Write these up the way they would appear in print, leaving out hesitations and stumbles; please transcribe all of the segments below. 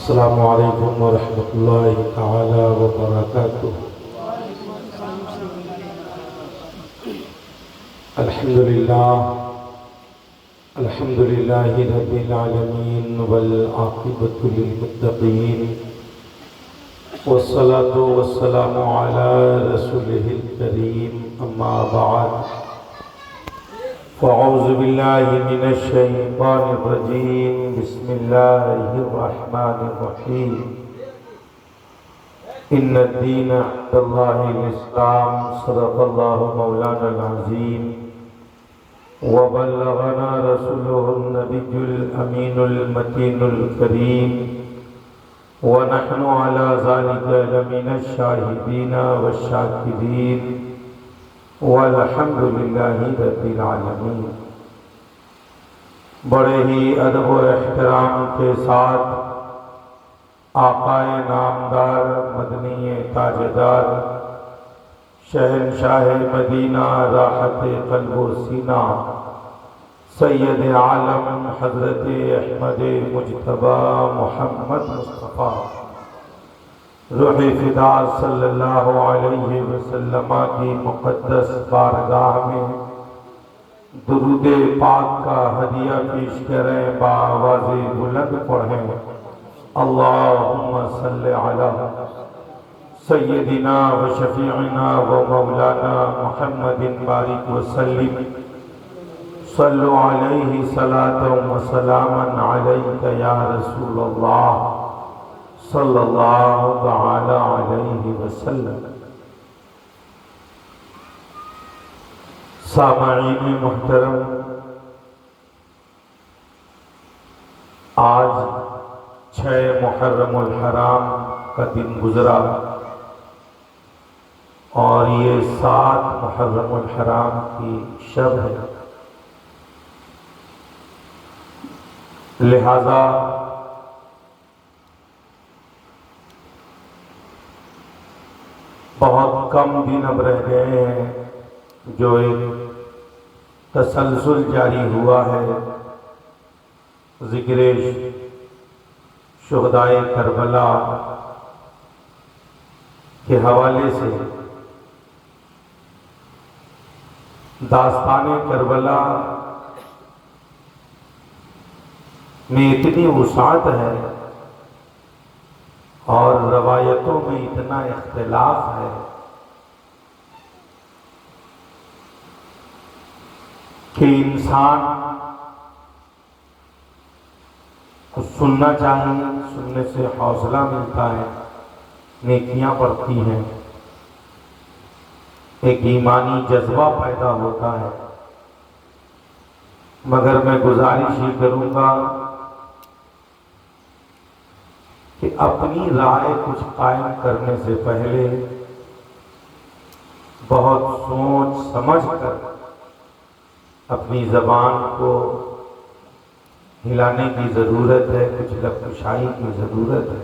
السلام علیکم ورحمۃ اللہ تعالی وبرکاتہ۔ الحمد للہ رب العالمین والعاقبۃ للمتقین والصلاة والسلام علی رسولہ الکریم، اما بعد فاعوذ باللہ من الشیطان الرجیم، بسم اللہ الرحمن الرحیم۔ ان الدین عند اللہ الاسلام، صدق اللہ مولانا العظیم وبلغنا رسولہ النبی الامین المتین الکریم، ونحن على ذلك لمن الشاہدین والشاکرین، والحمد للہ رب العالمین۔ بڑے ہی ادب و احترام کے ساتھ آقائے نامدار، مدنی تاجدار، شہنشاہ مدینہ، راحت قلب و سینہ، سید عالم حضرت احمد مجتبی محمد مصطفیٰ روح فدا صلی اللہ علیہ وسلم کی مقدس بارگاہ میں درود پاک کا ہدیہ پیش کریں، بآواز بلند پڑھیں، اللہم صلی علی سیدنا و شفیعنا و مولانا محمد بارک وسلم، صلو علیہ صلاۃ و سلاما علیک یا رسول اللہ صلی اللہ تعالی علیہ وسلم۔ سامعین محترم، آج 6 محرم الحرام کا دن گزرا اور یہ 7 محرم الحرام کی شب ہے، لہذا بہت کم دن اب رہ گئے ہیں جو ایک تسلسل جاری ہوا ہے ذکر شہدائے کربلا کے حوالے سے۔ داستان کربلا میں اتنی وسعت ہے اور روایتوں میں اتنا اختلاف ہے کہ انسان کو سننا چاہیے، سننے سے حوصلہ ملتا ہے، نیکیاں بڑھتی ہیں، ایک ایمانی جذبہ پیدا ہوتا ہے۔ مگر میں گزارش ہی کروں گا کہ اپنی رائے کچھ قائم کرنے سے پہلے بہت سوچ سمجھ کر اپنی زبان کو ہلانے کی ضرورت ہے، کچھ لب کشائی کی ضرورت ہے۔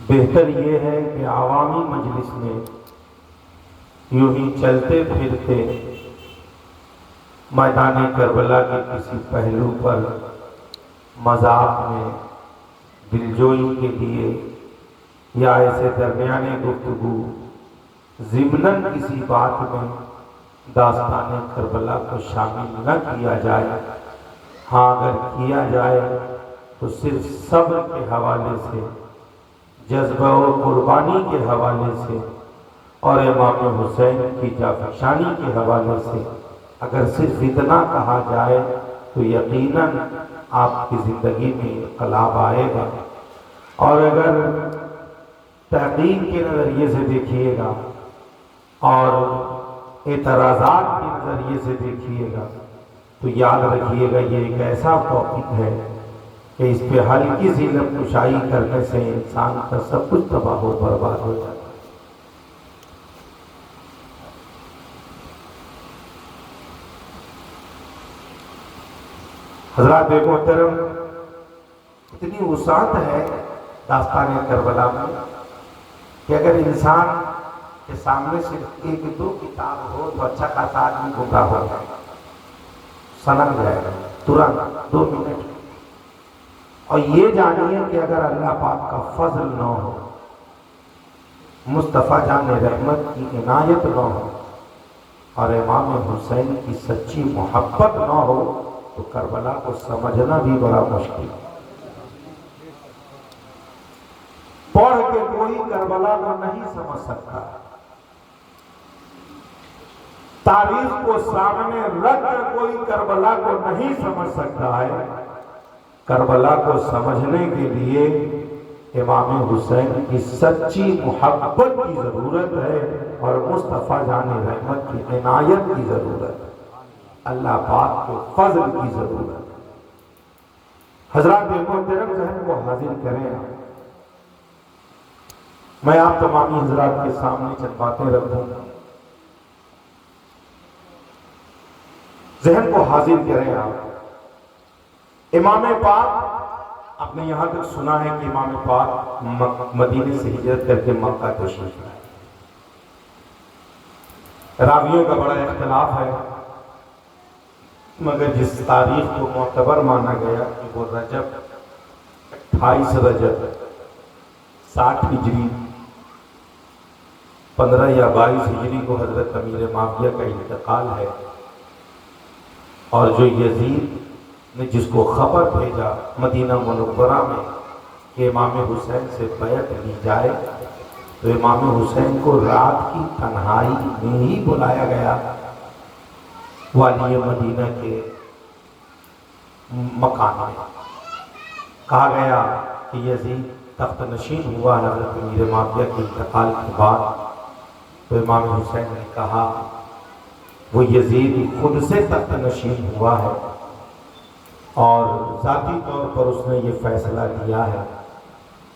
بہتر یہ ہے کہ عوامی مجلس میں یوں ہی چلتے پھرتے میدان کربلا کے کسی پہلو پر مذاق میں، دلجوئی کے لیے یا ایسے درمیانے گفتگو ضمناً کسی بات میں داستان کربلا کو شامل نہ کیا جائے۔ ہاں اگر کیا جائے تو صرف صبر کے حوالے سے، جذبہ و قربانی کے حوالے سے اور امام حسین کی جافشانی کے حوالے سے۔ اگر صرف اتنا کہا جائے تو یقیناً آپ کی زندگی میں انقلاب آئے گا، اور اگر تحقیق کے نظریے سے دیکھیے گا اور اعتراضات کے نظریے سے دیکھیے گا تو یاد رکھیے گا یہ ایک ایسا ٹاپک ہے کہ اس پہ ہلکی سی لب کشائی کرنے سے انسان کا سب کچھ تباہ و برباد ہو جاتا ہے۔ حضرات محترم، اتنی وسعت ہے داستان کربلا میں کہ اگر انسان کے سامنے صرف 1-2 کتاب ہو تو اچھا خاصا آدمی گمراہ ہو جائے گا، سنک جائے گا ترنت 2 منٹ۔ اور یہ جانیے کہ اگر اللہ پاک کا فضل نہ ہو، مصطفیٰ جان رحمت کی عنایت نہ ہو اور امام حسین کی سچی محبت نہ ہو تو کربلا کو سمجھنا بھی بڑا مشکل ہے۔ پڑھ کے کوئی کربلا کو نہیں سمجھ سکتا، تاریخ کو سامنے رکھ کر کوئی کربلا کو نہیں سمجھ سکتا ہے۔ کربلا کو سمجھنے کے لیے امام حسین کی سچی محبت کی ضرورت ہے اور مصطفیٰ جان رحمت کی عنایت کی ضرورت ہے، اللہ پاک کے فضل کی ضرورت ہے۔ حضرات محترم ذہن کو حاضر کریں، میں آپ تمامی حضرات کے سامنے چند باتیں رکھوں، ذہن کو حاضر کریں آپ۔ امام پاک، آپ نے یہاں تک سنا ہے کہ امام پاک مدینے سے ہجرت کر کے مکہ تشریف لائے۔ راویوں کا بڑا اختلاف ہے، مگر جس تاریخ کو معتبر مانا گیا کہ وہ رجب 28 رجب 60 ہجری 15 یا 22 ہجری کو حضرت امیر معاویہ کا انتقال ہے، اور جو یزید نے جس کو خبر بھیجا مدینہ منورہ میں کہ امام حسین سے بیعت لی جائے، تو امام حسین کو رات کی تنہائی میں ہی بلایا گیا والی مدینہ کے مکان میں۔ کہا گیا کہ یزید تخت نشین ہوا حضرت امیر معاویہ کے انتقال کے بعد، تو امام حسین نے کہا وہ یزید خود سے تخت نشین ہوا ہے اور ذاتی طور پر اس نے یہ فیصلہ لیا ہے،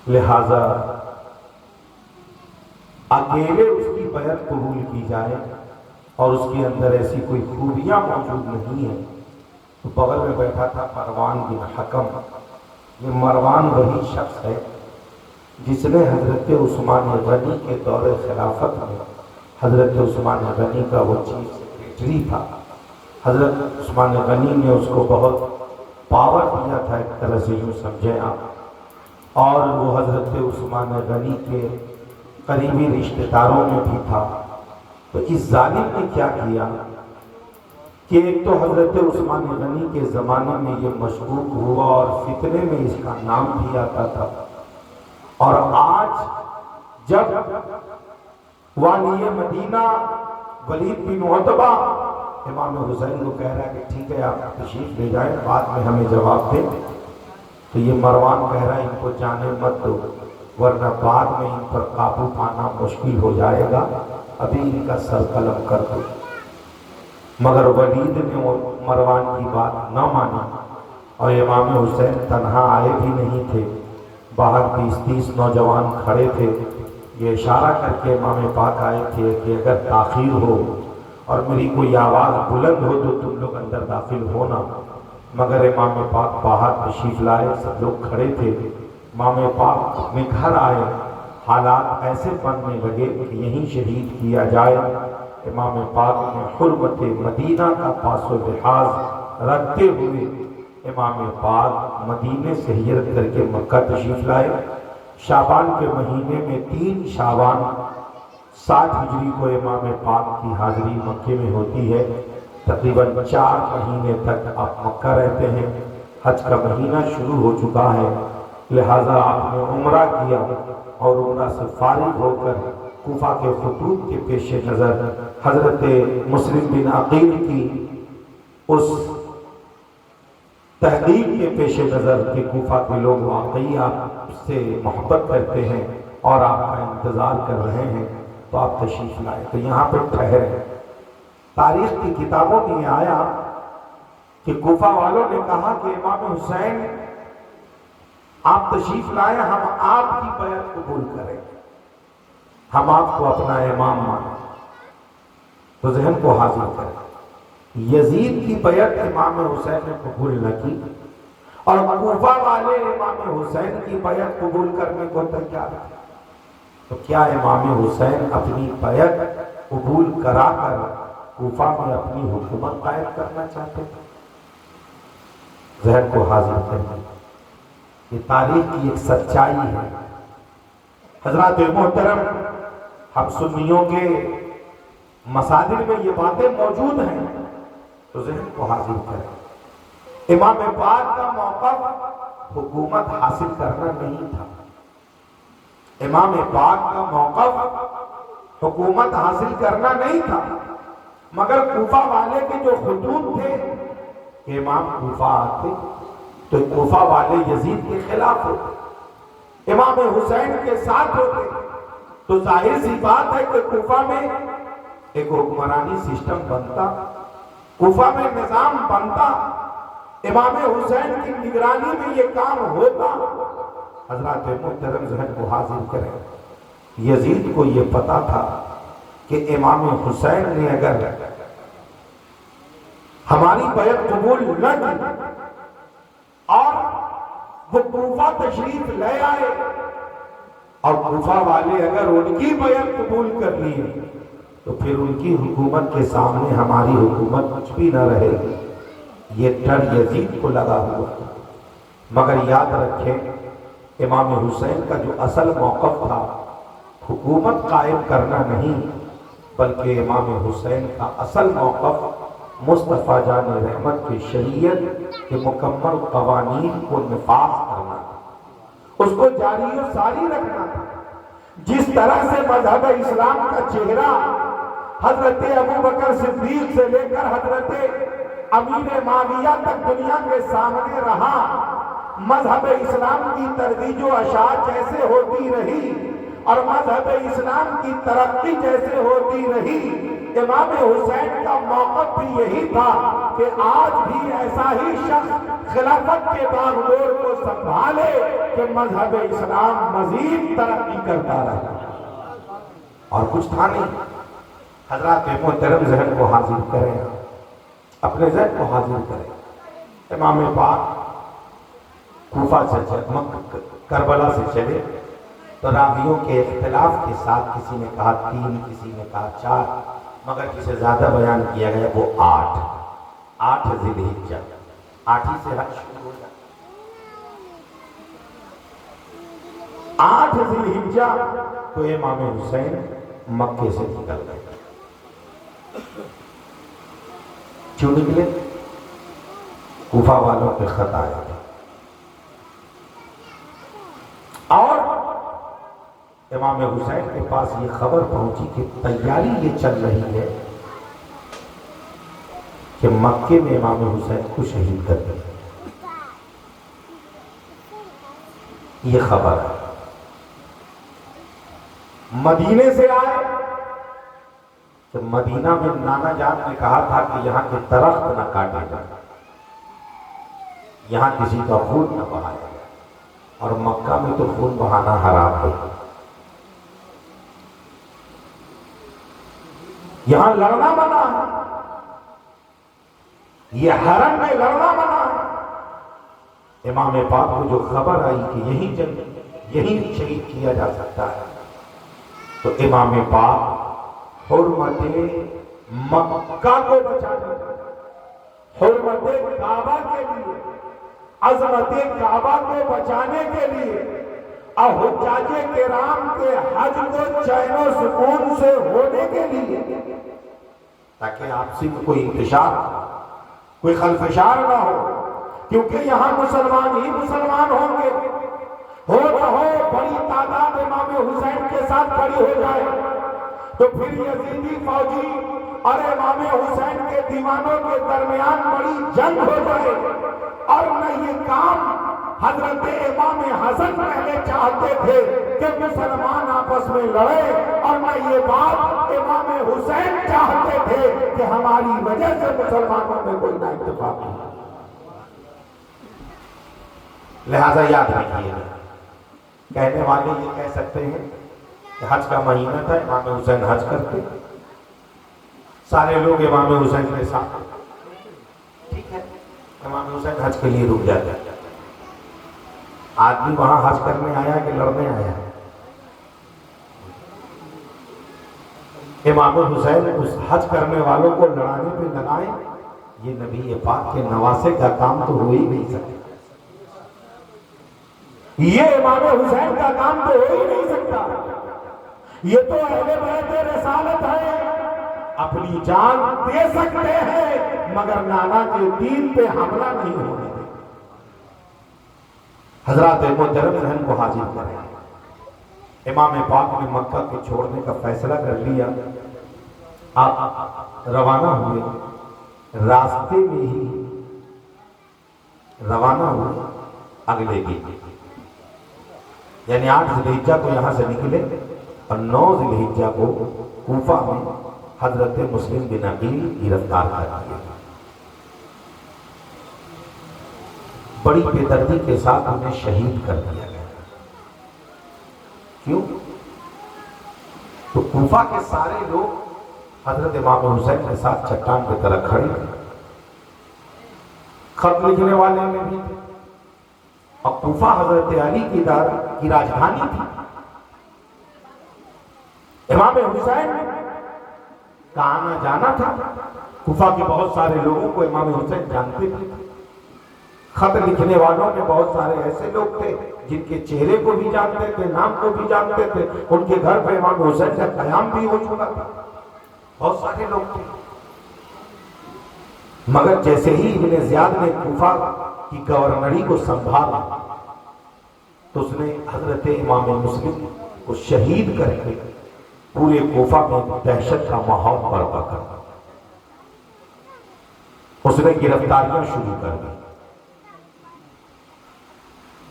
لہذا اکیلے اس کی بیعت قبول کی جائے اور اس کے اندر ایسی کوئی خوبیاں موجود نہیں ہیں۔ تو بغل میں بیٹھا تھا مروان بن حکم۔ یہ مروان وہی شخص ہے جس نے حضرت عثمان غنی کے دور خلافت میں حضرت عثمان غنی کا وہ چیف سیکریٹری تھا۔ حضرت عثمان غنی نے اس کو بہت پاور دیا تھا، ایک طرح سے یوں سمجھیں آپ، اور وہ حضرت عثمان غنی کے قریبی رشتہ داروں میں بھی تھا۔ تو اس ظالم نے کیا کیا کہ ایک تو حضرت عثمان غنی کے زمانے میں یہ مشکوک ہوا اور فتنے میں اس کا نام بھی آتا تھا، اور آج جب والی مدینہ ولید بن عتبہ امام حسین کو کہہ رہا ہے کہ ٹھیک ہے آپ تشریف لے جائیں، بعد میں ہمیں جواب دیں، تو یہ مروان کہہ رہا ہے ان کو جانے مت دو ورنہ بعد میں ان پر قابو پانا مشکل ہو جائے گا، ابھی ان کا سر قلم کر دو۔ مگر ولید نے مروان کی بات نہ مانی، اور امام حسین تنہا آئے بھی نہیں تھے، باہر 20-30 نوجوان کھڑے تھے۔ یہ اشارہ کر کے امام پاک آئے تھے کہ اگر تاخیر ہو اور میری کوئی آواز بلند ہو تو تم لوگ اندر داخل ہونا، مگر امام پاک باہر تشریف لائے، سب لوگ کھڑے تھے۔ امام پاک اپنے گھر آئے، حالات ایسے بننے لگے کہ یہیں شہید کیا جائے۔ امام پاک نے حرمت مدینہ کا پاس و لحاظ رکھتے ہوئے امام پاک مدینے سے ہجرت کر کے مکہ تشریف لائے۔ شعبان کے مہینے میں 3 شعبان 60 ہجری کو امام پاک کی حاضری مکے میں ہوتی ہے۔ تقریباً 4 مہینے تک آپ مکہ رہتے ہیں۔ حج کا مہینہ شروع ہو چکا ہے، لہٰذا آپ نے عمرہ کیا اور عمرہ سے فارغ ہو کر کوفہ کے خطوط کے پیش نظر حضرت مسلم بن عقیل کی اس تحقیق کے پیش نظر کہ کوفہ کے لوگ واقعی آپ سے محبت کرتے ہیں اور آپ کا انتظار کر رہے ہیں، تو آپ تشریف لائے، تو یہاں پہ ٹھہرے۔ تاریخ کی کتابوں میں آیا کہ کوفہ والوں نے کہا کہ امام حسین آپ تشریف لائے، ہم آپ کی بیعت قبول کریں، ہم آپ کو اپنا امام مانیں۔ تو ذہن کو حاضر کریں، یزید کی بیعت امام حسین نے قبول نہ کی اور کوفہ والے امام حسین کی بیعت قبول کرنے کو تیار تھے، تو کیا امام حسین اپنی بیعت قبول کرا کر کوفہ میں اپنی حکومت قائم کرنا چاہتے تھے؟ ذہن کو حاضر کریں، یہ تاریخ کی ایک سچائی ہے۔ حضرات محترم، ہم سنیوں کے مساجد میں یہ باتیں موجود ہیں تو ذہن کو حاضر کریں۔ امام پاک کا موقف حکومت حاصل کرنا نہیں تھا۔ امام پاک کا موقف حکومت حاصل کرنا نہیں تھا، مگر کوفہ والے کے جو خطوط تھے کہ امام کوفہ آتے تو کوفہ والے یزید کے خلاف ہوتے، امام حسین کے ساتھ ہوتے، تو ظاہر سی بات ہے کہ کوفہ میں ایک حکمرانی سسٹم بنتا، کوفہ میں نظام بنتا، امام حسین کی نگرانی میں یہ کام ہوتا۔ حضرات محترم ذہن کو حاضر کریں، یزید کو یہ پتا تھا کہ امام حسین نے اگر ہماری بیعت قبول نہ کی اور وہ کوفہ تشریف لے آئے اور کوفہ والے اگر ان کی بیعت قبول کر لیے تو پھر ان کی حکومت کے سامنے ہماری حکومت کچھ بھی نہ رہے گی۔ یہ ڈر یزید کو لگا ہوا، مگر یاد رکھیں امام حسین کا جو اصل موقف تھا حکومت قائم کرنا نہیں، بلکہ امام حسین کا اصل موقف مصطفیٰ جان رحمت کی شریعت کے مکمل قوانین کو نفاذ کرنا تھا، اس کو جاری و ساری رکھنا تھا۔ جس طرح سے مذہب اسلام کا چہرہ حضرت ابوبکر صدیق سے لے کر حضرت امیر معاویہ تک دنیا کے سامنے رہا، مذہب اسلام کی ترویج و اشاعت جیسے ہوتی رہی اور مذہب اسلام کی ترقی جیسے ہوتی رہی، امام حسین کا موقف بھی یہی تھا کہ آج بھی ایسا ہی شخص خلافت کے باغدور کو سنبھالے کہ مذہب اسلام مزید ترقی کرتا رہے، اور کچھ تھا نہیں۔ حضرات محترم ذہن کو حاضر کریں، اپنے ذہن کو حاضر کریں۔ امام پاک کوفہ سے کربلا سے چلے تو راویوں کے اختلاف کے ساتھ کسی نے کہا 3، کسی نے کہا 4، مگر جسے زیادہ بیان کیا گیا وہ 8 ذی الحجہ، 8 ہی سے حج شروع ہو جاتا، 8 ذی الحجہ تو امام حسین مکے سے نکل گئے۔ کیوں نکلے؟ کوفہ والوں کے خط آئے تھے اور امام حسین کے پاس یہ خبر پہنچی کہ تیاری یہ چل رہی ہے کہ مکے میں امام حسین کو شہید کر دیں۔ یہ خبر ہے، مدینے سے آئے کہ مدینہ میں نانا جان نے کہا تھا کہ یہاں کے درخت نہ کاٹے جائیں، یہاں کسی کا خون نہ بہایا جائے، اور مکہ میں تو خون بہانا حرام ہے، یہاں لڑنا منع ہے، یہ حرم میں لڑنا منع ہے۔ امام پاک کو جو خبر آئی کہ یہی جنگ یہی شہید کیا جا سکتا ہے تو امام پاک حرمت مکہ کو بچانے، حرمت کعبہ کے لیے، عظمت کعبہ کو بچانے کے لیے اور حجاج کرام کے حج کو چین و سکون سے ہونے کے لیے، تاکہ آپسی میں کوئی انتشار، کوئی خلفشار نہ ہو، کیونکہ یہاں مسلمان ہی مسلمان ہوں گے، ہو نہ ہو بڑی تعداد امام حسین کے ساتھ کھڑی ہو جائے تو پھر یزیدی فوجی اور امام حسین کے دیوانوں کے درمیان بڑی جنگ ہو جائے، اور نہ یہ کام حضرت امام حسن پہلے چاہتے تھے کہ مسلمان آپس میں لڑے، اور نہ یہ بات امام حسین چاہتے تھے کہ ہماری وجہ سے مسلمانوں میں کوئی نہ اتفاق ہو۔ لہذا یاد رکھیے، کہنے والے یہ کہہ سکتے ہیں کہ حج کا مہینہ تھا، امام حسین حج کرتے، سارے لوگ امام حسین کے ساتھ، ٹھیک ہے، امام حسین حج کے لیے رک جاتے، آدمی وہاں حج کرنے آیا کہ لڑنے آیا؟ امام حسین اس حج کرنے والوں کو لڑانے پہ لگائیں، یہ نبی پاک کے نواسے کا کام تو ہو ہی نہیں سکتا۔ یہ امام حسین کا کام تو ہو ہی نہیں سکتا. یہ تو اہل بیت رسالت ہے، اپنی جان دے سکتے ہیں مگر نانا کے دین پہ حملہ نہیں ہونے دیں. حضرات محترم ذہن کو حاضر کریں. امام پاک نے مکہ کے چھوڑنے کا فیصلہ کر لیا. آپ روانہ ہوئے، راستے میں ہی روانہ ہوئے اگلے دن، یعنی 8 ذی الحجہ کو یہاں سے نکلے اور 9 ذی الحجہ کو کوفہ میں حضرت مسلم بن عقیل گرفتار کر دیا. بڑی بے دردی کے ساتھ انہیں شہید کر دیا گیا. کیوں؟ تو کوفہ کے سارے لوگ حضرت امام حسین کے ساتھ چٹان کی طرح کھڑے تھے. خط لکھنے والے میں بھی تھے، اور کوفہ حضرت علی کی راجدھانی تھی. امام حسین کا آنا جانا تھا. کوفہ کے بہت سارے لوگوں کو امام حسین جانتے تھے. خط لکھنے والوں میں بہت سارے ایسے لوگ تھے جن کے چہرے کو بھی جانتے تھے، نام کو بھی جانتے تھے. ان کے گھر پہ امام حسین کا قیام بھی ہو چکا تھا. بہت سارے لوگ تھے. مگر جیسے ہی ابن زیاد نے کوفہ کی گورنری کو سنبھالا تو اس نے حضرت امام مسلم کو شہید کر کے پورے کوفہ میں دہشت کا ماحول برپا کر دیا. اس نے گرفتاریاں شروع کر دی.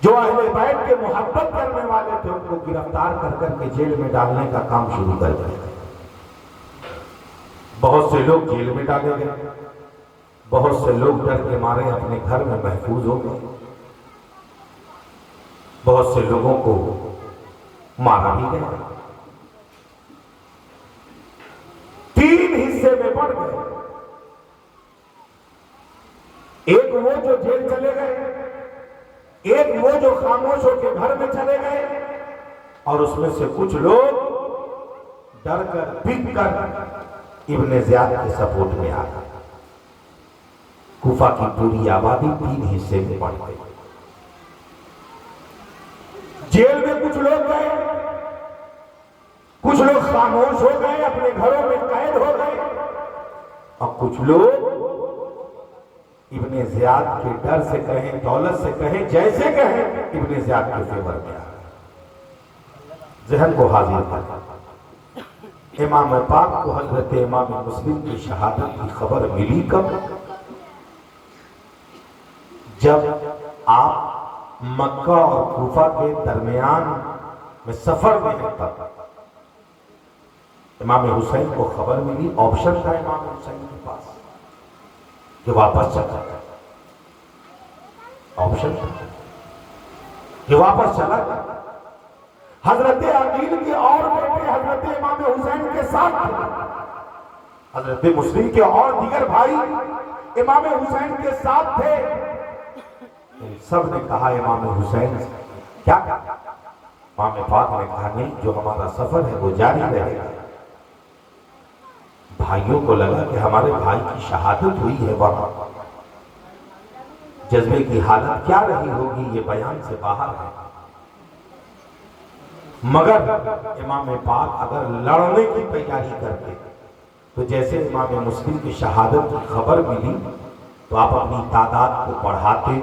جو اہل بیت کے محبت کرنے والے تھے ان کو گرفتار کر کر کے جیل میں ڈالنے کا کام شروع کر دیا. بہت سے لوگ جیل میں ڈالے گئے، بہت سے لوگ ڈر کے مارے اپنے گھر میں محفوظ ہو گئے. بہت سے لوگوں کو مارا بھی گیا. 3 حصے میں بڑھ گئے. ایک وہ جو جیل چلے گئے، ایک وہ جو خاموش ہو کے گھر میں چلے گئے، اور اس میں سے کچھ لوگ ڈر کر بک کر ابن زیاد کے سپورٹ میں آ گئے. کوفہ کی پوری آبادی 3 حصے میں بڑھ گئی. جیل میں کچھ لوگ گئے، کچھ لوگ خاموش ہو گئے، اپنے گھروں میں قید ہو گئے، اور کچھ لوگ ابن زیاد کے ڈر سے کہیں، دولت سے کہیں، جیسے کہیں، ابن زیاد کے فیور میں آ گئے. ذہن کو حاضر کر. امام پاک کو حضرت امام مسلم کی شہادت کی خبر ملی کب؟ جب آپ مکہ اور کوفہ کے درمیان میں سفر میں تھا. امام حسین کو خبر ملی. آپشن تھا امام حسین کے پاس کہ واپس چلا جائے. آپشن تھا کہ واپس چلا جائے. حضرت عقیل کے اور بیٹے حضرت امام حسین کے ساتھ تھے. حضرت مسلم کے اور دیگر بھائی امام حسین کے ساتھ تھے. سب نے کہا امام حسین کیا؟ امام پاک نے کہا نہیں، جو ہمارا سفر ہے وہ جاری رہے گا. بھائیوں کو لگا کہ ہمارے بھائی کی شہادت ہوئی ہے وہاں. جذبے کی حالت کیا رہی ہوگی یہ بیان سے باہر ہے. مگر امام پاک اگر لڑنے کی تیاری کرتے تو جیسے امام مسلم کی شہادت کی خبر ملی تو آپ اپنی تعداد کو بڑھاتے،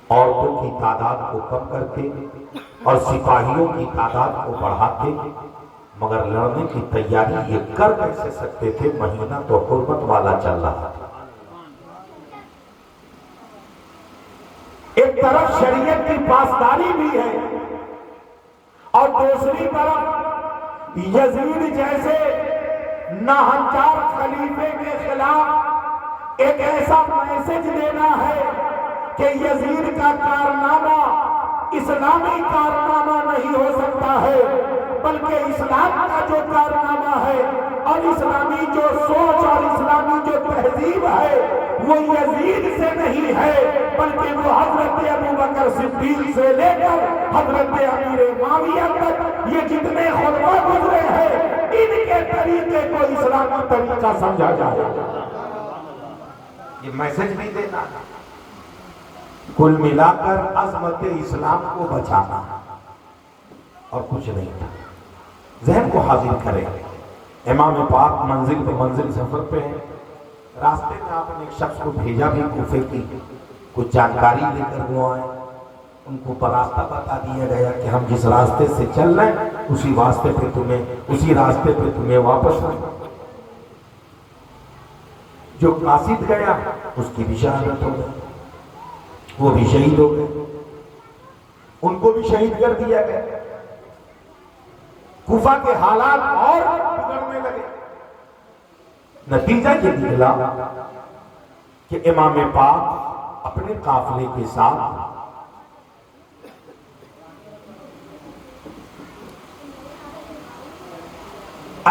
عورتوں کی تعداد کو کم کرتے اور سپاہیوں کی تعداد کو بڑھاتے. مگر لڑنے کی تیاری یہ کر کیسے سکتے تھے؟ مہینہ تو حرمت والا چل رہا تھا. ایک طرف شریعت کی پاسداری بھی ہے اور دوسری طرف یزید جیسے ناہنچار خلیفے کے خلاف ایک ایسا میسج دینا ہے کہ یزید کا کارنامہ اسلامی کارنامہ نہیں ہو سکتا ہے، بلکہ اسلام کا جو کارنامہ ہے اور اسلامی جو سوچ اور اسلامی جو تہذیب ہے وہ یزید سے نہیں ہے، بلکہ وہ حضرت ابوبکر صدیق سے لے کر حضرت امیر معاویہ تک یہ جتنے خلفاء گزرے ہیں ان کے طریقے کو اسلامی طریقہ سمجھا جائے. یہ میسج بھی دینا. کل ملا کر عظمت اسلام کو بچانا اور کچھ نہیں تھا۔ ذہن کو حاضر کریں، امام پاک منزل پہ منزل سفر پہ ہیں، راستے میں آپ نے ایک شخص کو بھیجا بھی کوفے کی کچھ جانکاری لے کر وہ آئے، ان کو راستہ بتا دیا گیا کہ ہم جس راستے سے چل رہے ہیں اسی راستے پہ تمہیں واپس آنا۔ جو قاصد گیا اس کی بھی شہادت ہو گئی، وہ بھی شہید ہو گئے، ان کو بھی شہید کر دیا گیا۔ کوفہ کے حالات اور بگڑنے لگے، نتیجہ یہ نکلا کہ امام پاک اپنے قافلے کے ساتھ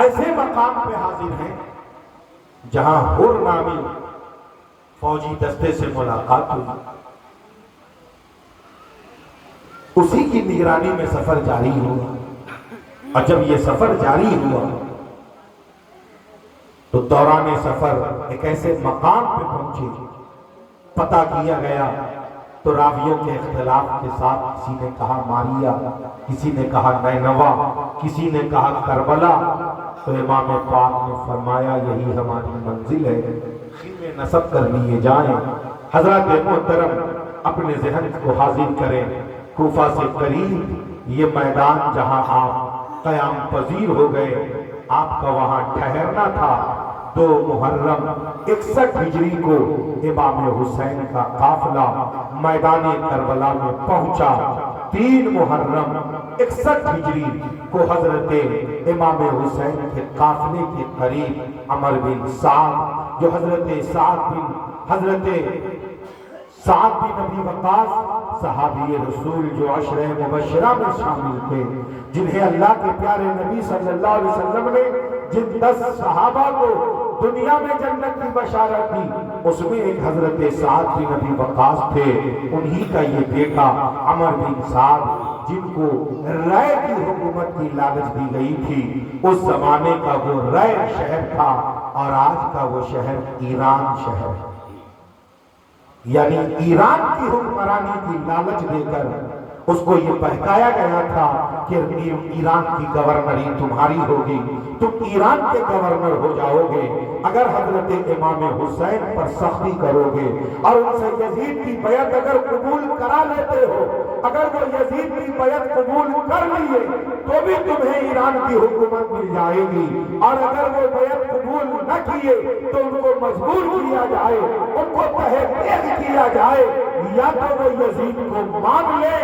ایسے مقام پہ حاضر ہیں جہاں حر نامی فوجی دستے سے ملاقات ہوئی۔ اسی کی نگرانی میں سفر جاری ہوا، اور جب یہ سفر جاری ہوا تو دوران سفر ایک ایسے مقام پہ پہنچے، پتہ کیا گیا تو راویوں کے اختلاف کے ساتھ کسی نے کہا ماریا، کسی نے کہا نینوا، کسی نے کہا کربلا، تو امام پاک نے فرمایا یہی ہماری منزل ہے، خیمے نصب کر لیے جائیں۔ حضرات محترم اپنے ذہن کو حاضر کریں، کوفہ سے قریب یہ میدان جہاں آپ قیام پذیر ہو گئے، آپ کا وہاں ٹھہرنا تھا۔ 2 محرم 61 ہجری کو امام حسین کا قافلہ میدان کربلا میں پہنچا۔ 3 محرم 61 ہجری کو حضرت امام حسین کے قافلے کے قریب عمر بن سعد، جو حضرت سعد بن ابی وقاص صحابی رسول جو عشرہ مبشرہ میں شامل تھے، جنہیں اللہ کے پیارے نبی صلی اللہ علیہ وسلم نے جن 10 صحابہ کو دنیا میں جنت کی بشارت دی، اس میں ایک حضرت سعد بن ابی وقاص تھے۔ انہی کا یہ بیٹا عمر بن سعد، جن کو رائے کی حکومت کی لالچ دی گئی تھی، اس زمانے کا وہ رائے شہر تھا، اور آج کا وہ شہر ایران شہر ہے۔ یعنی ایران کی حکمرانی کی لالچ دے کر اس کو یہ بہکایا گیا تھا کہ ایران کی گورنری تمہاری ہوگی، تم ایران کے گورنر ہو جاؤ گے اگر حضرت امام حسین پر سختی کرو گے، اور ان سے یزید کی بیعت اگر قبول کرا لیتے ہو، اگر وہ یزید کی بیعت قبول کر لیے تو بھی تمہیں ایران کی حکومت مل جائے گی، اور اگر وہ بیعت قبول نہ کیے تو ان کو مجبور کیا جائے، ان کو تحقیق کیا جائے، یا تو وہ یزید کو مان لے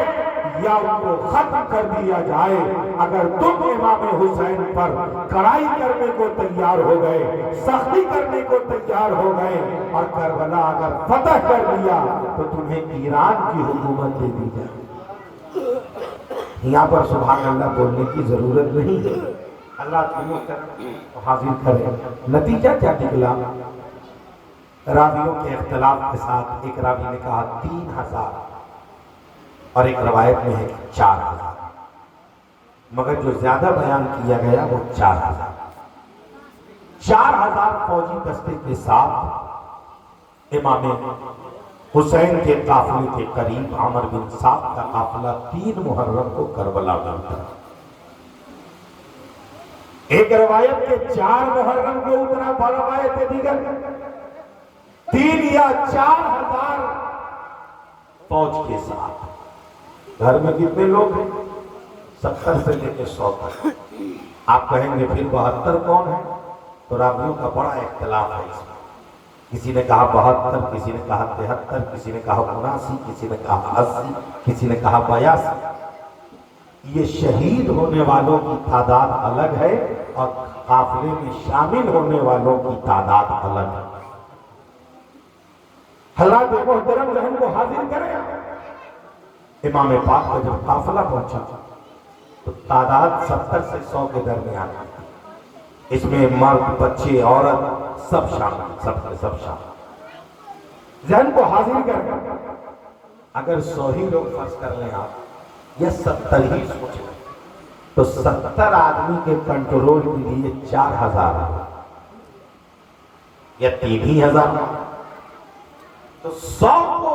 یا ان کو ختم کر دیا جائے۔ اگر تم امام حسین پر کڑائی کرنے کو تیار ہو گئے، سختی کرنے کو تیار ہو گئے، اور کربلا اگر فتح کر لیا تو تمہیں ایران کی حکومت دے دی جائے۔ یہاں پر سبحان اللہ بولنے کی ضرورت نہیں ہے، اللہ کی محترم حاضر کرے۔ نتیجہ کیا نکلا؟ راویوں کے اختلاف کے ساتھ ایک راوی نے کہا 3000 اور ایک روایت میں ہے 4000، مگر جو زیادہ بیان کیا گیا وہ 4000 فوجی دستے کے ساتھ امام حسین کے قافلے کے قریب عمر بن سعد کا قافلہ 3 محرم کو کربلا میں اترا۔ ایک روایت کے 4 محرم کو اترا، روایت دیگر 3 یا 4000 فوج کے ساتھ۔ گھر میں کتنے لوگ ہیں؟ 70 سے لے کے 100 تک۔ آپ کہیں گے پھر 72 کون ہے؟ تو راویوں کا بڑا اختلاف ہے اس میں، کسی نے کہا 72، کسی نے کہا 73، کسی نے کہا 79، کسی نے کہا 80، کسی نے کہا 82۔ یہ شہید ہونے والوں کی تعداد الگ ہے اور قافلے میں شامل ہونے والوں کی تعداد الگ ہے۔ حضرات محترم ذہن کو حاضر کریں، امام پاک کا جب قافلہ پہنچا تو تعداد 70 سے 100 کے درمیان ہے، اس میں مرد، بچے، عورت سب شامل، سب شامل۔ ذہن کو حاضر کریں، اگر 100 ہی لوگ فرض کر لیں آپ، یا 70 ہی سوچ لیں، تو 70 آدمی کے کنٹرول کے لیے 4000 یا 3000، تو 100 کو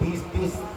30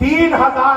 3000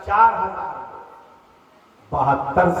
4000, 72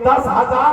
10,000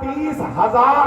30,000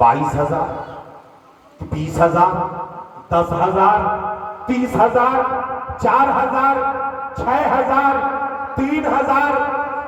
22,000, 20,000, 10,000, 30,000, 4,000, 6,000, 3,000।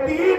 3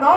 9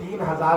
3000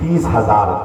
30,000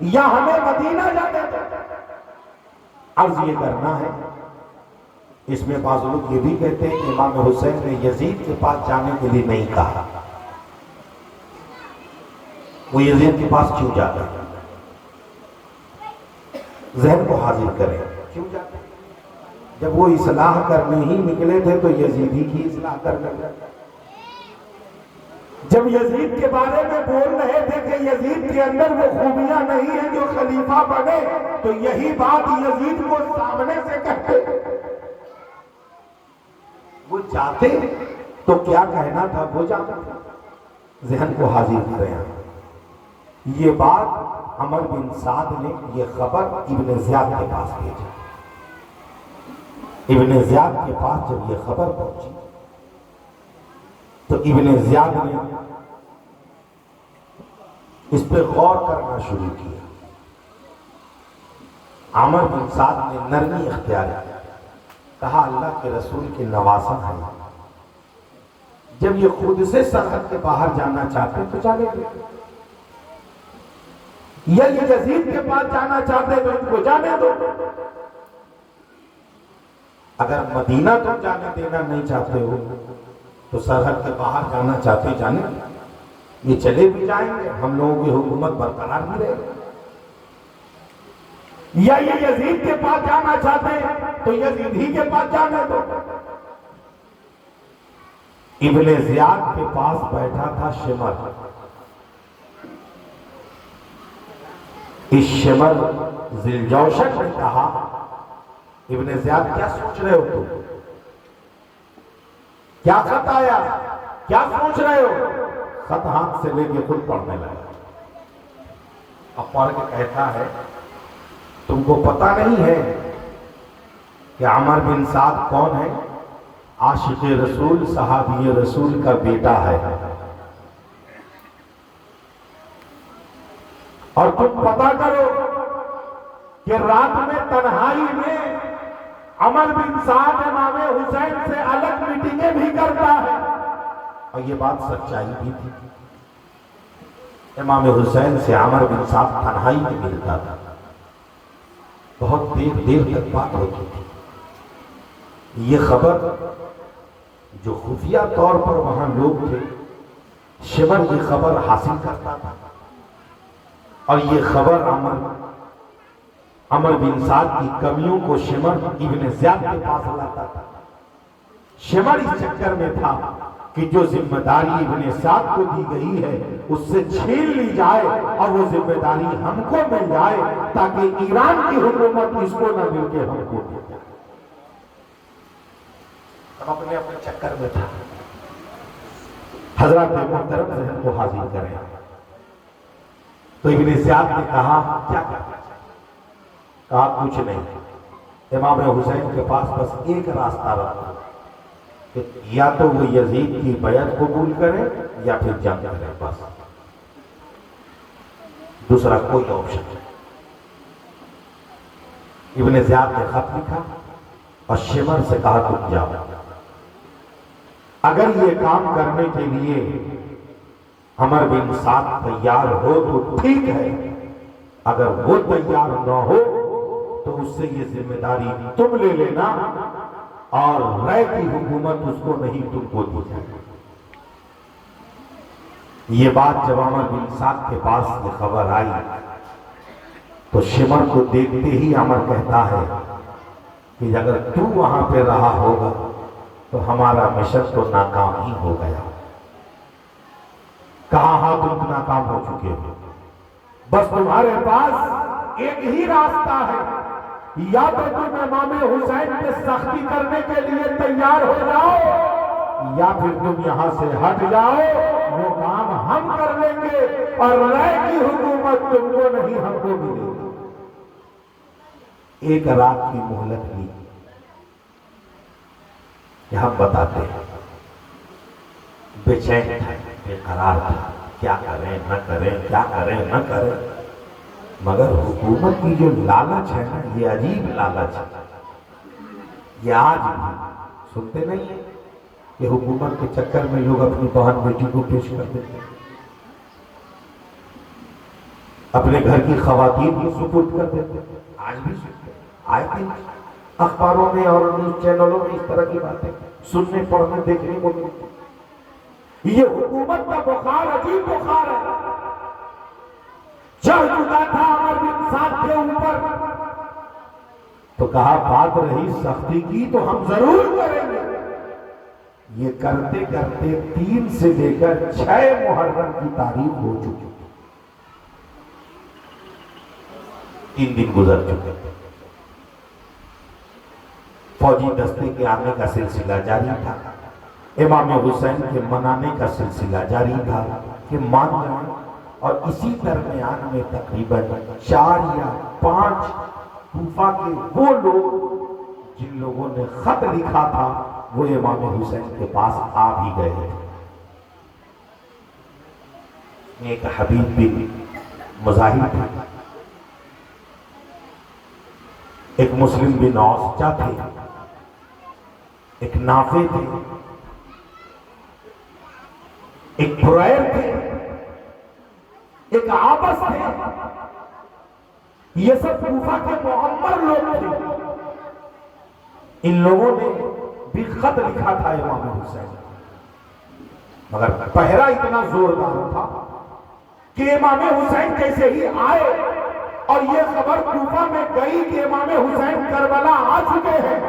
یا ہمیں مدینہ جانے دو۔ عرض یہ کرنا ہے، اس میں بعض لوگ یہ بھی کہتے ہیں کہ امام حسین نے یزید کے پاس جانے کے لیے نہیں کہا، وہ یزید کے پاس کیوں جاتا ہے؟ ذہن کو حاضر کریں، کیوں جاتے؟ جب وہ اصلاح کرنے ہی نکلے تھے تو یزید ہی کی اصلاح کرنے لگے۔ جب یزید کے بارے میں بول رہے تھے کہ یزید کے اندر وہ خوبیاں نہیں ہیں جو خلیفہ بنے، تو یہی بات یزید کو سامنے سے کہتے۔ وہ جاتے تو کیا کہنا تھا، وہ جاتا تھا۔ ذہن کو حاضر کریں، یہ بات عمر بن سعد نے یہ خبر ابن زیاد کے پاس بھیجی۔ ابن زیاد کے پاس جب یہ خبر پہنچی تو ابن زیاد نے اس پہ غور کرنا شروع کیا۔ عمر بن سعد نے نرمی اختیار کیا، کہا اللہ کے رسول کے نواسا ہے، جب یہ خود سے سرحد کے باہر جانا چاہتے تو جانے دو، یا یہ یزید کے پاس جانا چاہتے تو ان کو جانے دو۔ اگر مدینہ تم جانے دینا نہیں چاہتے ہو تو سرحد کے باہر جانا چاہتے جانے، یہ چلے بھی جائیں گے، ہم لوگوں کی حکومت برقرار بھی رہے گی۔ یا یہ یزید کے پاس جانا چاہتے ہیں تو یزید ہی کے پاس جانے دو۔ ابن زیاد کے پاس بیٹھا تھا شمر۔ اس شمر ذیلجوشن نے کہا، ابن زیاد کیا سوچ رہے ہو تم؟ کیا خط آیا؟ کیا سوچ رہے ہو؟ خط ہاتھ سے لے کے خود پڑھنے لگا۔ اب پڑھ کے کہتا ہے، تم کو پتہ نہیں ہے کہ عمر بن سعد کون ہے؟ عاشق رسول، صحابی رسول کا بیٹا ہے، اور تم پتہ کرو کہ رات میں تنہائی میں عمر بن سعد امام حسین سے الگ میٹنگیں بھی کرتا ہے۔ اور یہ بات سچائی بھی تھی، امام حسین سے عمر بن سعد تنہائی میں ملتا تھا، بہت دیر تک بات ہوتی تھی۔ یہ خبر جو خفیہ طور پر وہاں لوگ تھے، شمر یہ خبر حاصل کرتا تھا، اور یہ خبر عمر بن سعد کی کمیوں کو شمر ابن زیاد کے پاس لاتا تھا۔ شمر اس چکر میں تھا کہ جو ذمہ داری ابن سعد کو دی گئی ہے اس سے چھین لی جائے اور وہ ذمہ داری ہم کو مل جائے، تاکہ ایران کی حکومت اس کو نہ مل کے ہم کو مل جائے۔ ہم اپنے چکر میں تھا۔ حضرات محترم ذہن کو حاضر کریں، تو ابن زیاد نے کہا کیا کرنا؟ کہا کچھ نہیں، امام حسین کے پاس بس ایک راستہ رکھا کہ یا تو وہ یزید کی بیعت قبول کرے یا پھر جنگ کرے، بس دوسرا کوئی آپشن نہیں۔ ابن زیاد نے خط لکھا اور شمر سے کہا تم جاؤ، اگر یہ کام کرنے کے لیے عمر بن سعد تیار ہو تو ٹھیک ہے، اگر وہ تیار نہ ہو تو اس سے یہ ذمہ داری تم لے لینا، اور رائے کی حکومت اس کو نہیں تم کو دی جائے۔ یہ بات جب عمر بن سعد کے پاس یہ خبر آئی تو شمر کو دیکھتے ہی عمر کہتا ہے کہ اگر تو وہاں پہ رہا ہوگا تو ہمارا مشن تو ناکام ہی ہو گیا۔ کہاں ہاں تم ناکام ہو چکے ہو، بس تمہارے پاس ایک ہی راستہ ہے، یا تو تم امام حسین پہ سختی کرنے کے لیے تیار ہو جاؤ، یا پھر تم یہاں سے ہٹ جاؤ، وہ کام ہم کر لیں گے اور رائے کی حکومت تم کو نہیں ہم کو ملے گی۔ ایک رات کی مہلت لی کہ ہم بتاتے ہیں، بے چین تھا، بے قرار تھا، کیا کریں نہ کریں، کیا کریں نہ کریں، مگر حکومت کی جو لالچ ہے نا، یہ عجیب لالچ ہے، یہ آج بھی سنتے نہیں ہیں کہ حکومت کے چکر میں لوگ اپنی بہن بیٹی کو پیش کر دیتے ہیں۔ اپنے گھر کی خواتین کو سپرد کر دیتے، آج بھی سنتے آئے دن اخباروں میں اور نیوز چینلوں میں اس طرح کی باتیں سننے پڑھنے دیکھنے کو ملتی۔ یہ حکومت کا بخار عجیب بخار ہے، چڑھ چکا تھا عمر بن سعد کے اوپر، تو کہا بات رہی سختی کی تو ہم ضرور کریں گے۔ یہ کرتے کرتے 3 سے لے کر 6 محرم کی تاریخ ہو چکی، 3 دن گزر چکے، فوجی دستے کے آنے کا سلسلہ جاری تھا، امام حسین کے منانے کا سلسلہ جاری تھا کہ مان جائیں، اور اسی درمیان میں تقریباً 4 یا 5 کوفہ کے وہ لوگ جن لوگوں نے خط لکھا تھا وہ امام حسین کے پاس آ بھی گئے تھے۔ ایک حبیب بن مزاحم تھا، ایک مسلم بن اوسجہ تھے، ایک نافع تھے، ایک بریر تھے، ایک عابس تھے، یہ سب کوفہ کے معمر لوگ تھے۔ ان لوگوں نے بھی خط لکھا تھا امام حسین، مگر پہرا اتنا زوردار تھا کہ امام حسین جیسے ہی آئے اور یہ خبر کوفہ میں گئی کہ امام حسین کربلا آ چکے ہیں،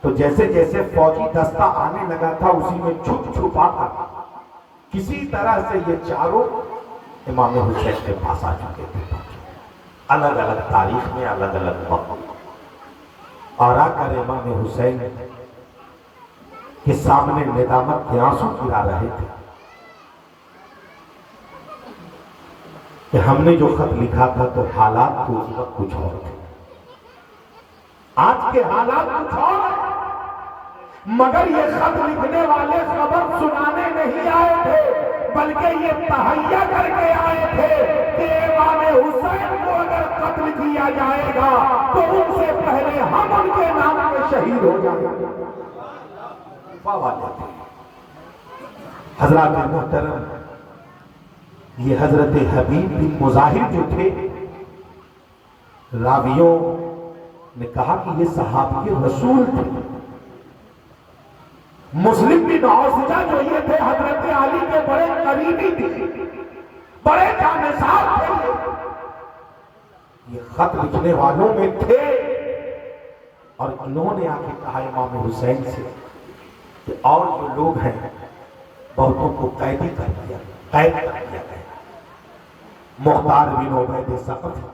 تو جیسے جیسے فوجی دستہ آنے لگا تھا اسی میں چھپ چھپا کر کسی طرح سے یہ چاروں امام حسین کے پاس آ چکے تھے، الگ الگ تاریخ میں الگ الگ وقت، اور آ کر امام حسین کے سامنے ندامت کے آنسو گرا رہے تھے کہ ہم نے جو خط لکھا تھا تو حالات تو اس وقت کچھ اور تھے، آج کے حالات کچھ اور ہیں، مگر یہ خط لکھنے والے خبر سنانے نہیں آئے تھے بلکہ یہ تہیہ کر کے آئے تھے کہ امام حسین کو اگر قتل کیا جائے گا تو ان سے پہلے ہم ان کے نام میں شہید ہو جائیں گے۔ حضرات محترم، یہ حضرت حبیب بن مزاحم جو تھے، راویوں نے کہا کہ یہ صحابی رسول تھے۔ مسلم بن اوسجہ جو یہ تھے حضرت علی کے بڑے قریبی تھے، بڑے جانشار تھے، یہ خط لکھنے والوں میں تھے، اور انہوں نے آ کے کہا امام حسین سے کہ اور جو لوگ ہیں بہتوں کو قید کر دیا گیا، مختار بن عبید ثقفی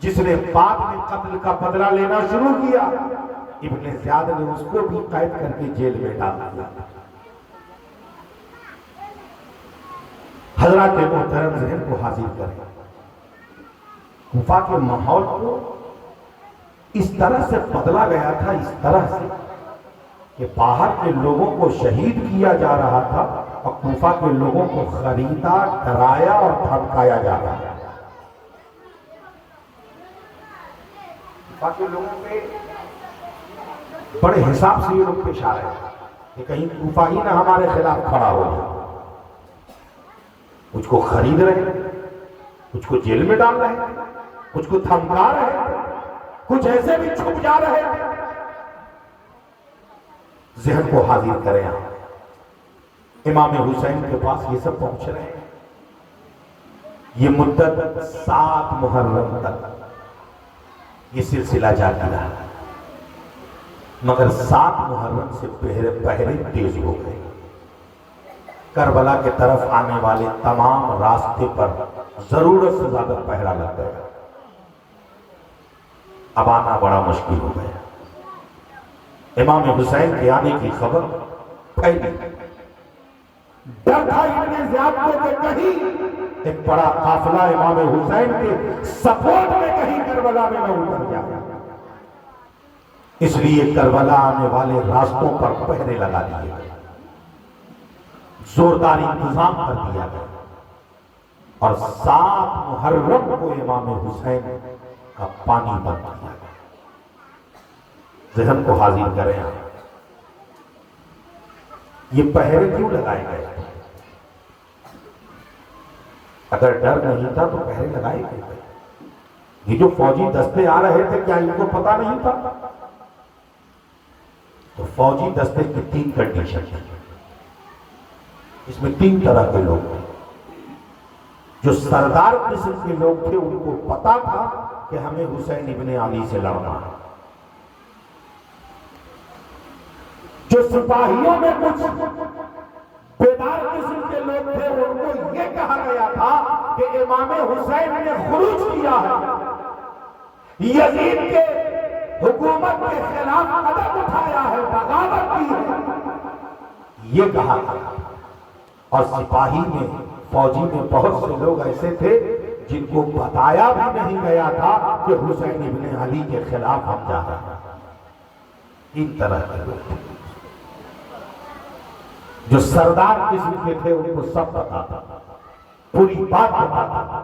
جس نے بعد میں قتل کا بدلہ لینا شروع کیا، ابن زیاد نے اس کو بھی قید کر کے جیل میں ڈال دیا۔ حضرات محترم ذہن کو حاضر کریں، کوفہ کے ماحول کو اس طرح سے بدلا گیا تھا، اس طرح سے کہ باہر کے لوگوں کو شہید کیا جا رہا تھا اور کوفہ کے لوگوں کو خریدا، ڈرایا اور دھمکایا جا رہا تھا۔ کوفہ کے لوگوں پہ بڑے حساب سے یہ لوگ پیش آ رہے ہیں کہ کہیں کوفہ ہی نہ ہمارے خلاف کھڑا ہو جائے، کچھ کو خرید رہے ہیں، کچھ کو جیل میں ڈال رہے ہیں، کچھ کو دھمکا رہے ہیں، کچھ ایسے بھی چھپ جا رہے ہیں۔ ذہن کو حاضر کریں، امام حسین کے پاس یہ سب پہنچ رہے ہیں۔ یہ مدت 7 محرم تک یہ سلسلہ جاری رہا، مگر 7 محرم سے پہرے تیز ہو گئے، کربلا کے طرف آنے والے تمام راستے پر ضرورت سے زیادہ پہرا لگ گیا، اب آنا بڑا مشکل ہو گیا۔ امام حسین کے آنے کی خبر پھیلی، ڈر تھا ابن زیاد کو کہ کہیں ایک بڑا قافلہ امام حسین کے سپورٹ میں کہیں کربلا میں نہ اتر جائے، اس لیے کربلا آنے والے راستوں پر پہرے لگا دیے گئے، زوردار انتظام کر دیا گیا، اور 7 محرم کو امام حسین کا پانی بند کیا گیا۔ ذہن کو حاضر کریں، یہ پہرے کیوں لگائے گئے اگر ڈر نہیں تھا تو پہرے لگائے گئے. یہ جو فوجی دستے آ رہے تھے کیا ان کو پتا نہیں تھا؟ تو فوجی دستے کی 3 کنڈیشن تھی. اس میں 3 طرح کے لوگ تھے. جو سردار قسم کے لوگ تھے ان کو پتا تھا کہ ہمیں حسین ابن علی سے لڑنا ہے. جو سپاہیوں میں کچھ بیدار قسم کے لوگ تھے ان کو یہ کہا گیا تھا کہ امام حسین نے خروج کیا ہے، یزید کے حکومت کے خلاف قدم اٹھایا ہے، بغاوت کی ہے، یہ کہا گیا. اور سپاہی میں فوجی میں بہت سے لوگ ایسے تھے جن کو بتایا بھی نہیں گیا تھا کہ حسین ابن علی کے خلاف ہم جا رہے ہیں. 3 طرح کے لوگ تھے. جو سردار قسم کے تھے ان کو سب پتا تھا، پوری بات پتا تھا،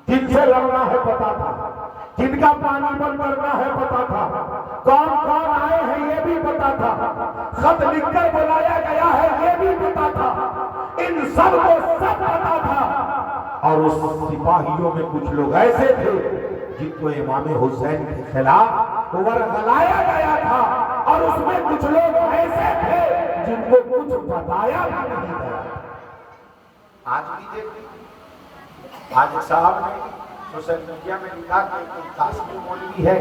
جن سے لڑنا ہے پتا تھا، جن کا پانی بند کرنا ہے پتا تھا، کون کون آئے ہیں یہ بھی پتا تھا، خط لکھ کر بلایا گیا ہے یہ بھی پتا تھا. ان سب کو سب پتا تھا. اور اس سپاہیوں میں کچھ لوگ ایسے تھے جن کو امام حسین کے خلاف ورغلایا گیا تھا، اور اس میں کچھ لوگ ایسے تھے جن کو کچھ بتایا بھی نہیں گیا. آج بھی دیکھیں، آج ایک صاحب نے سوشل میڈیا میں لکھا کہ ایک قاسمی مولوی ہے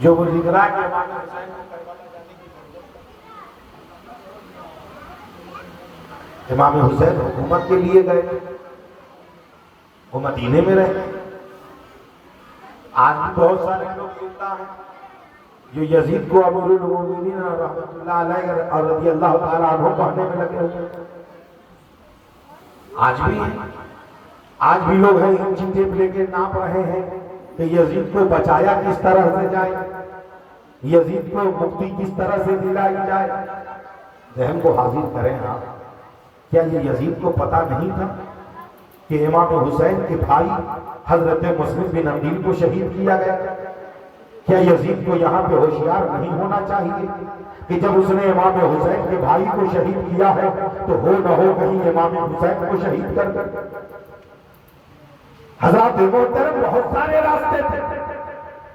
جو وہ لکھ رہا ہے کہ امام حسین کو کربلا جانے کی ضرورت. امام حسین حکومت کے لیے گئے، وہ مدینے میں رہے. آج بھی بہت سارے لوگ زندہ ہیں جو یزید کو امیر المومنین رحمۃ اللہ علیہ اور رضی اللہ تعالیٰ عنہ کہنے میں لگے ہوئے. آج بھی لوگ ہیں انچی ٹیپ لے کے ناپ رہے ہیں کہ یزید کو بچایا کس طرح سے جائے، یزید کو مکتی کس طرح سے دلائی جائے. ذہن کو حاضر کریں آپ، کیا یہ یزید کو پتا نہیں تھا کہ امام حسین کے بھائی حضرت مسلم بن عقیل کو شہید کیا گیا؟ کیا یزید کو یہاں پہ ہوشیار نہیں ہونا چاہیے کہ جب اس نے امام حسین کے بھائی کو شہید کیا ہے تو ہو نہ ہو کہیں امام حسین کو شہید کر دے؟ حضرات محترم، بہت سارے راستے تھے،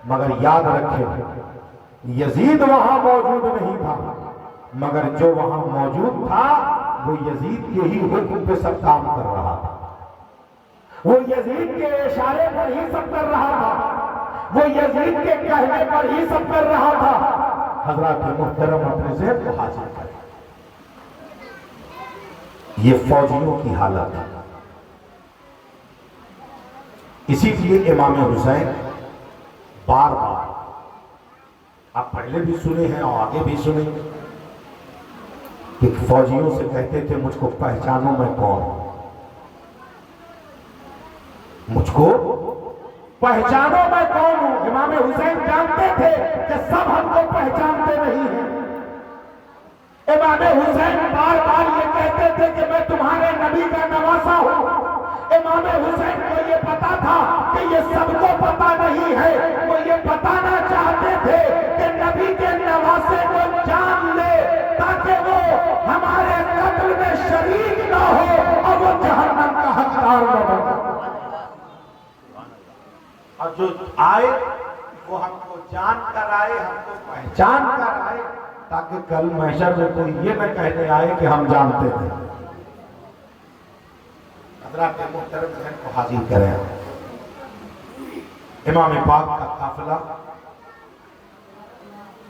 مگر یاد رکھیں یزید وہاں موجود نہیں تھا، مگر جو وہاں موجود تھا وہ یزید کے ہی حکم پہ سب کام کر رہا تھا، وہ یزید کے اشارے پر ہی سب کر رہا تھا، وہ یزید کے کہنے پر ہی سب کر رہا تھا. حضرات محترم، اپنے ذہن کو حاضر کریں. یہ فوجیوں کی حالت ہے. اسی لیے امام حسین بار بار، آپ پہلے بھی سنے ہیں اور آگے بھی سنیں، کہ فوجیوں سے کہتے تھے مجھ کو پہچانو میں کون ہوں، مجھ کو پہچانو میں کون ہوں. امام حسین جانتے تھے کہ سب ہم کو پہچانتے نہیں ہیں. امام حسین بار بار یہ کہتے تھے کہ میں تمہارے نبی کا نواسا ہوں. امام حسین کو یہ پتا تھا کہ یہ سب کو پتا نہیں ہے. وہ یہ بتانا چاہتے تھے کہ نبی کے نواسے کو جان لے تاکہ وہ ہمارے قتل میں شریک نہ ہو اور وہ جہنم کا حقدار نہ بنے. اور جو آئے وہ ہم کو جان کر آئے، ہم کو پہچان کر آئے، تاکہ کل محشر میں کوئی یہ نہ کہنے آئے کہ ہم جانتے تھے. حضرات محترم، ذہن کو حاضر کریں. امام پاک کا قافلہ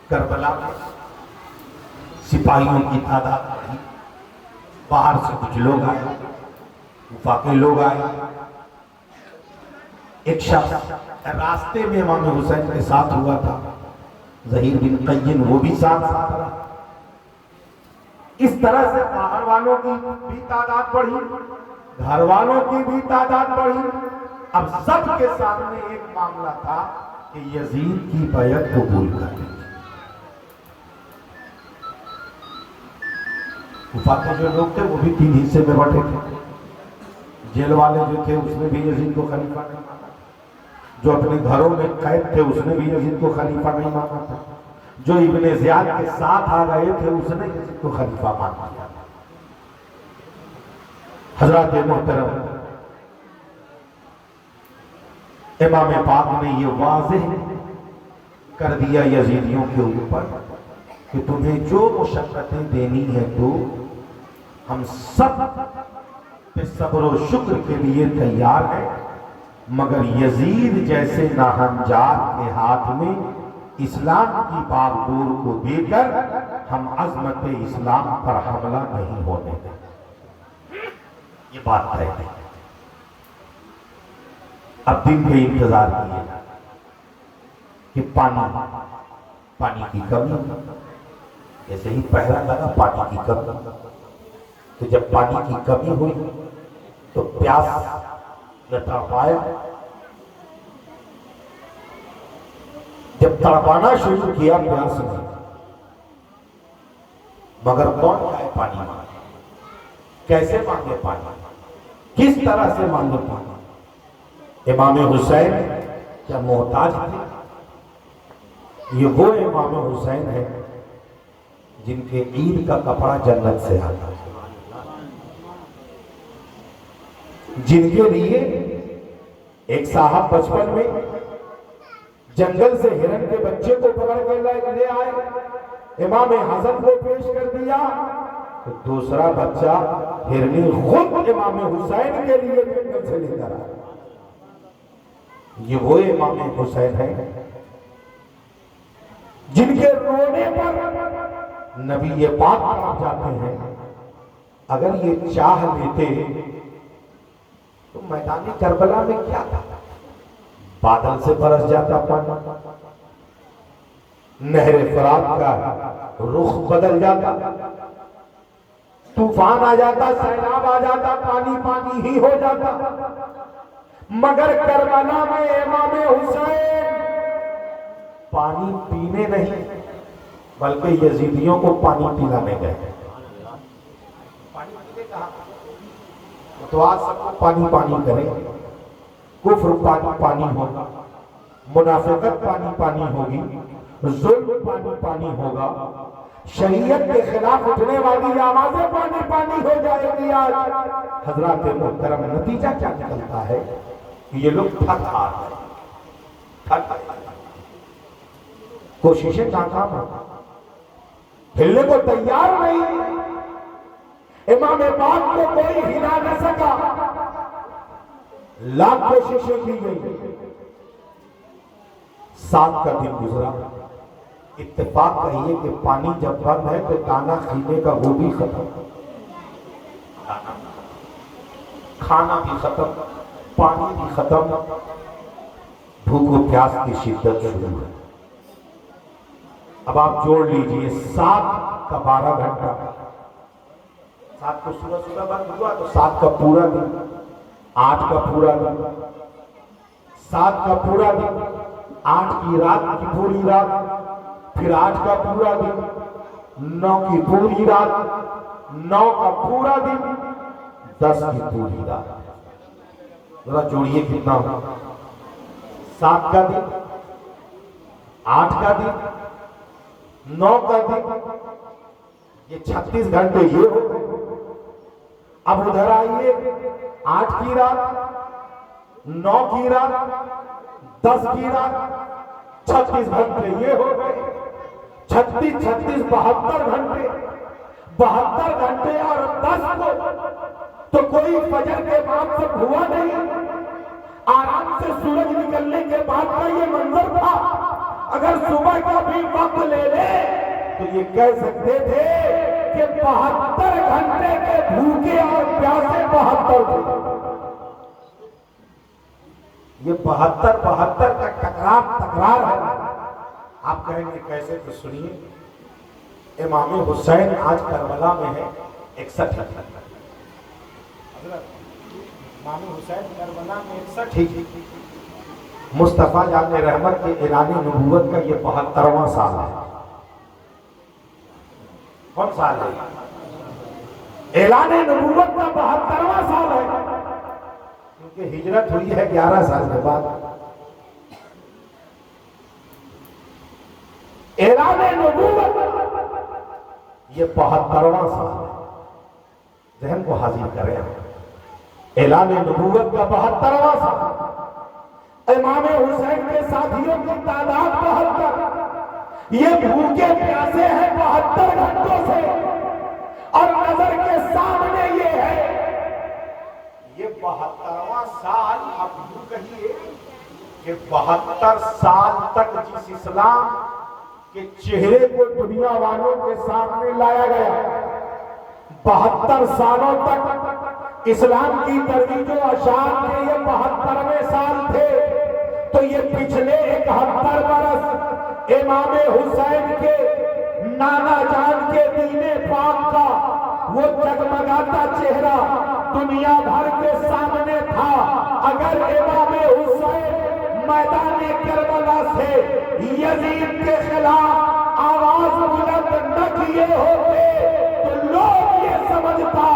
کربلا میں سپاہیوں کی تعداد بڑھی، باہر سے کچھ لوگ آئے، وفاقی لوگ آئے. ایک شخص راستے میں امام حسین کے ساتھ ہوا تھا، ظہیر بن قین، وہ بھی ساتھ رہا. اس طرح سے باہر والوں کی بھی تعداد بڑھی، گھر والوں کی بھی تعداد بڑھی. اب سب کے سامنے ایک معاملہ تھا کہ یزید کی بیعت قبول کر لی. وفاقی جو لوگ تھے وہ بھی 3 حصے میں بٹے تھے. جیل والے جو تھے اس نے بھی یزید کو خلیفہ نہیں مانا، جو اپنے گھروں میں قید تھے اس نے بھی یزید کو خلیفہ نہیں مانا تھا، جو ابن زیاد کے ساتھ آ گئے تھے اس نے یزید کو خلیفہ مان لیا. حضرات محترم، امام پاک نے یہ واضح کر دیا یزیدیوں کے اوپر کہ تمہیں جو مشقتیں دینی ہیں تو ہم سب پہ صبر و شکر کے لیے تیار ہیں، مگر یزید جیسے ناہنجار کے ہاتھ میں اسلام کی باغڈور کو دے کر ہم عظمت اسلام پر حملہ نہیں ہونے دیں۔ یہ بات ہے۔ اب دن کے انتظار کیے کہ پانی کی کمی، جیسے ہی پہلا لگا پانی کی کمی، تو جب پانی کی کمی ہوئی تو پیاس نہ تڑپایا، جب تڑپانا شروع کیا پیاس نے، مگر کون جائے پانی مانگے؟ کیسے مانگے پانی؟ کس طرح سے مانگے پانی؟ امام حسین کیا محتاج تھے؟ یہ وہ امام حسین ہے جن کے عید کا کپڑا جنت سے آتا ہے، جن کے لیے ایک صاحب بچپن میں جنگل سے ہرن کے بچے کو پکڑ کے لے آئے، امام حسن کو پیش کر دیا، تو دوسرا بچہ ہرنی خود امام حسین کے لیے جنگل سے لے کر آیا۔ یہ وہ امام حسین ہیں جن کے رونے پر نبی پاک پڑھ جاتے ہیں۔ اگر یہ چاہ لیتے تو میدان کربلا میں کیا تھا؟ بادل سے برس جاتا پانی، نہر فرات کا رخ بدل جاتا، طوفان آ جاتا، سیلاب آ جاتا، پانی پانی ہی ہو جاتا، مگر کربلا میں امام حسین پانی پینے نہیں بلکہ یزیدیوں کو پانی پلانے گئے۔ پانی پینے کہا تو آج سب کو پانی پانی کریں، کفر پانی پانی ہوگا، منافقت پانی پانی ہوگی، ظلم پانی پانی ہوگا، شریعت کے خلاف اٹھنے والی آوازیں پانی پانی ہو جائے گی۔ آج حضرات محترم نتیجہ کیا نکلتا ہے؟ یہ لوگ تھک آ رہے ہیں، کوششیں ناکام ہو، ہلنے کو تیار نہیں، امام پاک کو کوئی ہلا نہ سکا، لاکھ کوششیں کی گئی، 7 کا دن گزرا، اتفاق کہیے کہ پانی جب بند ہے تو دانا کھینے کا وہ بھی ختم، کھانا بھی ختم، پانی بھی ختم، بھوک و پیاس کی شدت شروع ہے۔ اب آپ جوڑ لیجئے 7 کا 12 گھنٹہ، 7 کو صبح بند ہوا تو 7 کا پورا دن، 8 کا پورا دن، 7 کا پورا دن، 8 کی رات کی پوری رات، پھر 8 کا پورا دن، 9 کی پوری رات، 9 کا پورا دن، 10 کی پوری رات۔ ذرا جوڑیے کتنا ہو؟ 7 کا دن، 8 کا دن، 9 کا دن، یہ 36 گھنٹے یہ ہو گئے۔ اب ادھر آئیے، 8 کی رات، 9 کی رات، 10 کی رات، 36 گھنٹے یہ ہو گئے، 36 36 72 گھنٹے، 72 گھنٹے اور 10 کو تو کوئی فجر کے بعد سے ہوا نہیں، آرام سے سورج نکلنے کے بعد کا یہ منظر تھا۔ اگر صبح کا بھی وقت لے لے تو یہ کہہ سکتے تھے کہ 72 گھنٹے کے بھوکے اور پیاسے 72 تھے۔ یہ 72 کا تکرار ہے۔ آپ کہیں گے کیسے؟ تو سنیے، امام حسین آج کربلا میں ہے 61 گھنٹے، امام حسین کربلا میں 61 ہی، مصطفیٰ جان رحمت کے اعلان نبوت کا یہ 72واں سال ہے۔ کون سال ہے؟ اعلان نبوت کا 72واں سال ہے، کیونکہ ہجرت ہوئی ہے 11 سال کے بعد۔ اعلان نبوت یہ 72واں سال ہے، ذہن کو حاضر کریں۔ اعلان نبوت کا 72واں سال، امام حسین کے ساتھیوں کی تعداد 72، یہ بھوکے پیاسے ہیں 72 گھنٹوں سے، اور نظر کے سامنے یہ ہے، یہ 72واں سال، اب یوں کہیے کہ 72 سال تک جس اسلام کے چہرے کو دنیا والوں کے سامنے لایا گیا، 72 سالوں تک اسلام کی ترویج و اشاعت کے یہ 72ویں سال تھے، تو یہ پچھلے 71 برس امام حسین کے نانا جان کے دین پاک کا وہ جگمگاتا چہرہ دنیا بھر کے سامنے تھا۔ اگر امام حسین میدان کربلا سے یزید کے خلاف آواز بلند نہ کیے ہوتے تو لوگ یہ سمجھتا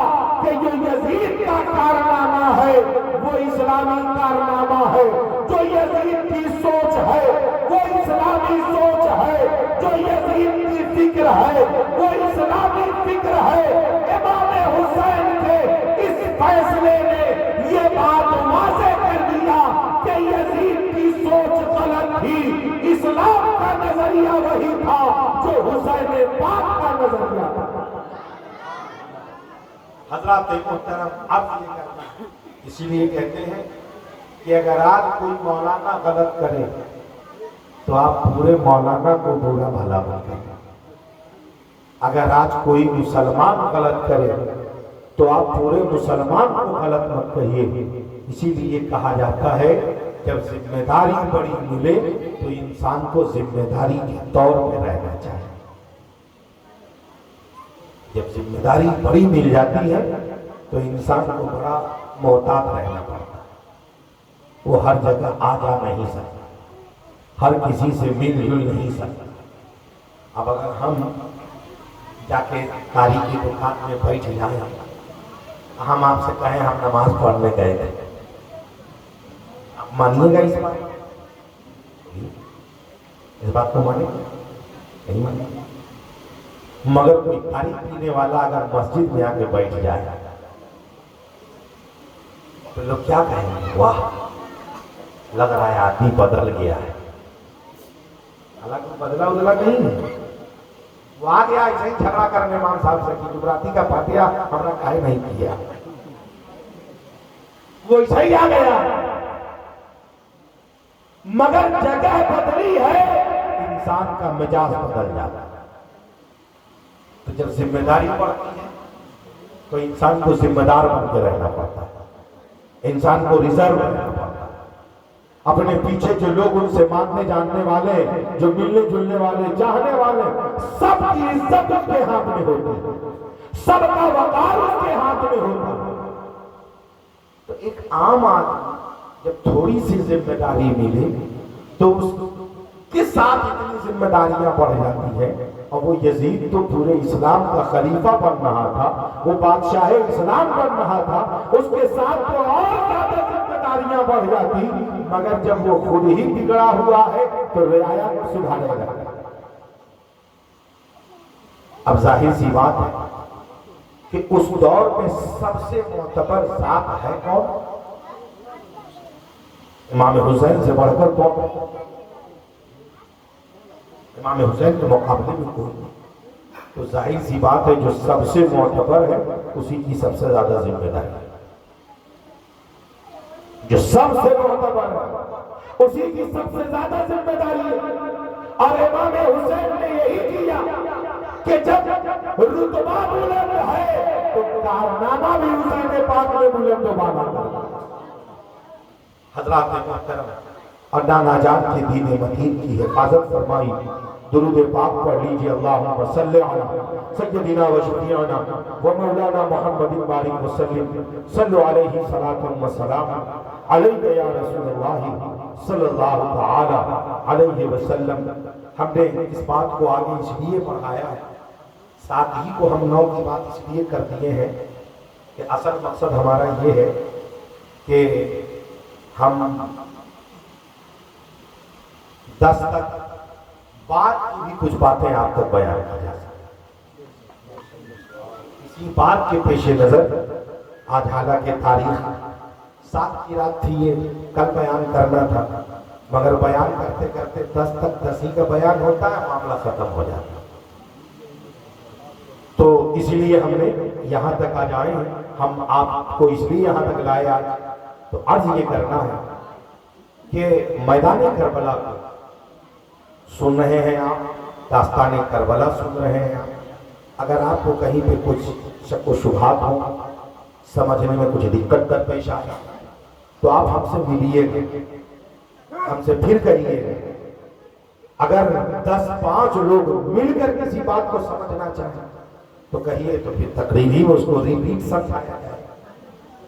کہ جو یزید کا کارنامہ ہے وہ اسلامی کارنامہ ہے، جو یزید کی سوچ ہے وہ اسلامی سوچ ہے، جو یزید کی فکر ہے وہ اسلامی فکر ہے۔ امام حسین کے اس فیصلے نے یہ بات واضح کر دیا کہ یزید کی سوچ غلط تھی، اسلام کا نظریہ وہی تھا جو حسین پاک کا نظریہ تھا۔ حضرات محترم، اب یہ کرنا ہے، اسی لیے کہتے ہیں کہ اگر آج کوئی مولانا غلط کرے تو آپ پورے مولانا کو برا بھلا مت کہیے، اگر آج کوئی مسلمان غلط کرے تو آپ پورے مسلمان کو غلط مت کہیے۔ اسی لیے کہا جاتا ہے جب ذمہ داری بڑی ملے تو انسان کو ذمہ داری کے طور پہ رہنا چاہیے۔ جب ذمہ داری بڑی مل جاتی ہے تو انسان کو بڑا محتاط رہنا پڑتا ہے، وہ ہر جگہ آ جا نہیں سکتا، ہر کسی سے مل جل نہیں سکتا۔ اب اگر ہم جا کے قاری کی دکان میں بیٹھ جائیں، ہم آپ سے کہیں ہم نماز پڑھنے گئے تھے، مانیے گا اس بات کو مانے گا؟ نہیں مانے گا۔ مگر کوئی قاری پینے والا اگر مسجد میں آ کے بیٹھ جائے تو لوگ کیا کہیں گے؟ واہ، لگ رہا ہے آدمی بدل گیا ہے۔ حالانکہ بدلا نہیں ہے، وہ آ گیا ایسے ہی جھگڑا کرنے امام صاحب سے کہ جبراتی کا فاتحہ ہم نے کاہے نہیں کیا، وہ ایسے ہی آ گیا، مگر جگہ بدلی ہے انسان کا مزاج بدل جاتا ہے۔ تو جب ذمہ داری پڑتی ہے تو انسان کو ذمہ دار بن کے رہنا پڑتا ہے، انسان کو ریزرو رہنا پڑتا ہے۔ اپنے پیچھے جو لوگ ان سے ماننے جاننے والے، جو ملنے جلنے والے، چاہنے والے، سب کی عزت اس کے ہاتھ میں ہوتی ہے، سب کا وقار اس کے ہاتھ میں ہوتا ہے۔ تو ایک عام آدمی جب تھوڑی سی ذمہ داری ملے تو اس کے ساتھ اتنی ذمہ داریاں بڑھ جاتی ہیں، اور وہ یزید تو پورے اسلام کا خلیفہ بن رہا تھا، وہ بادشاہ اسلام بن رہا تھا، اس کے ساتھ تو اور زیادہ ذمہ داریاں بڑھ جاتی، مگر جب وہ خود ہی بگڑا ہوا ہے تو رعایا کو سدھارے گا۔ اب ظاہر سی بات ہے کہ اس دور میں سب سے معتبر ذات ہے کون؟ امام حسین سے بڑھ کر کون؟ امام حسین کے مقابلے میں کوئی نہیں۔ تو ظاہر سی بات ہے جو سب سے معتبر ہے اسی کی سب سے زیادہ ذمہ داری ہے، جو سب سے معتبر ہے اسی کی سب سے زیادہ ذمہ داری ہے۔ اور امام حسین نے یہی کیا کہ جب رتبہ بلند ہے تو کارنامہ بھی حسین پاک میں بلند و بالا کرتا۔ حضرات محترم، اور نانا جان کے دین متین کی حفاظت فرمائی، درود پاک پڑھ لیجئے، اللہم صلی علی سیدنا و شفیعنا و مولانا محمد بارک وسلم، صلو علیہ صلاۃ و سلام علیک یا رسول اللہ صلی اللہ تعالی علیہ وسلم۔ ہم نے اس بات کو آگے اس لیے پڑھایا ہے، ساتھ ہی کو ہم 9 کی بات اس لیے کر دیے ہیں کہ اصل مقصد ہمارا یہ ہے کہ ہم 10 تک بعد کی بھی کچھ باتیں آپ تک بیان کی جا سکیں۔ اسی بات کے پیش نظر آج حالانکہ تاریخ 7 کی رات تھی، یہ کل بیان کرنا تھا، مگر بیان کرتے کرتے 10 تک 10 ہی کا بیان ہوتا ہے، معاملہ ختم ہو جاتا ہے۔ تو اس لیے ہم نے یہاں تک آج آئے ہیں، ہم آپ کو اس لیے یہاں تک لائے آج، تو عرض یہ کرنا ہے کہ میدان کربلا کو سن رہے ہیں آپ، داستان کربلا سن رہے ہیں آپ، اگر آپ کو کہیں پہ کچھ شک و شبہات ہوں، سمجھنے میں کچھ دقت درپیش آئے، تو آپ ہم سے ملیے گا، ہم سے پھر کریے گا۔ اگر 10-5 لوگ مل کر کسی بات کو سمجھنا چاہیں تو کہیے، تو پھر تقریبی اس کو ریپیٹ سمجھایا جائے،